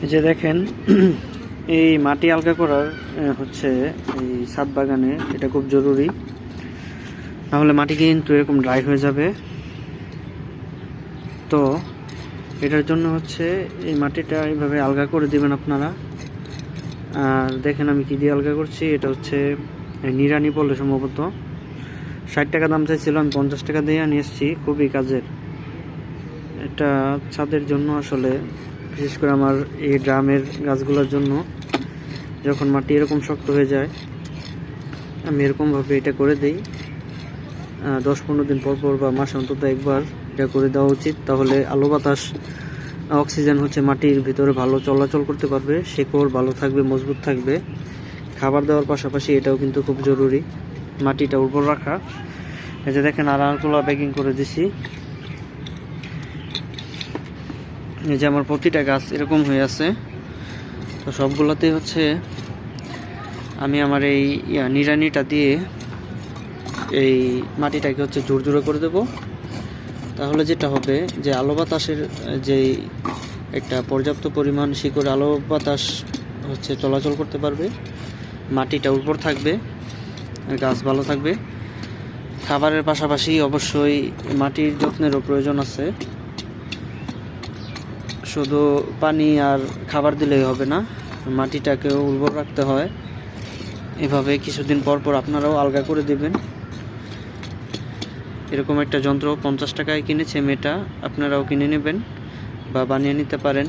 এই যে দেখেন এই মাটি আলগা করার হচ্ছে এই ছাদ বাগানে এটা খুব জরুরি, নাহলে মাটি কিন্তু এরকম ড্রাই হয়ে যাবে। তো এটার জন্য হচ্ছে এই মাটিটা এইভাবে আলগা করে দিবেন আপনারা। আর দেখেন আমি কি দিয়ে আলগা করছি, এটা হচ্ছে নিড়ানি বলে সম্ভবত। 60 টাকা দাম চাইছিল, আমি 50 টাকা দিয়ে নিয়ে এসেছি, খুবই কাজের। এটা ছাদের জন্য আসলে, বিশেষ করে আমার এই ড্রামের গাছগুলোর জন্য। যখন মাটি এরকম শক্ত হয়ে যায় আমি এরকমভাবে এটা করে দিই। 10-15 দিন পর পর বা মাসে অন্তত একবার এটা করে দেওয়া উচিত। তাহলে আলো বাতাস, অক্সিজেন হচ্ছে মাটির ভিতরে ভালো চলাচল করতে পারবে, শেকড় ভালো থাকবে, মজবুত থাকবে। খাবার দেওয়ার পাশাপাশি এটাও কিন্তু খুব জরুরি, মাটিটা উর্বর রাখা। এই যে দেখেন আড়াগুলো প্যাকিং করে দিছি। এই যে আমার প্রতিটা গাছ এরকম হয়ে আছে। তো সবগুলোতেই হচ্ছে আমি আমার এই নিড়ানিটা দিয়ে এই মাটিটাকে হচ্ছে জোরজোরে করে দেব। তাহলে যেটা হবে যে আলো বাতাসের যেই একটা পর্যাপ্ত পরিমাণ শিকড়ে আলো বাতাস হচ্ছে চলাচল করতে পারবে, মাটিটা উর্বর থাকবে, গাছ ভালো থাকবে। খাবারের পাশাপাশি অবশ্যই মাটির যত্নেরও প্রয়োজন আছে। শুধু পানি আর খাবার দিলেই হবে না, মাটিটাকেও উর্বর রাখতে হয়। এভাবে কিছুদিন পর পর আপনারাও আলগা করে দেবেন। এরকম একটা যন্ত্র 50 টাকায় কিনেছে মেটা, আপনারাও কিনে নেবেন বা বানিয়ে নিতে পারেন।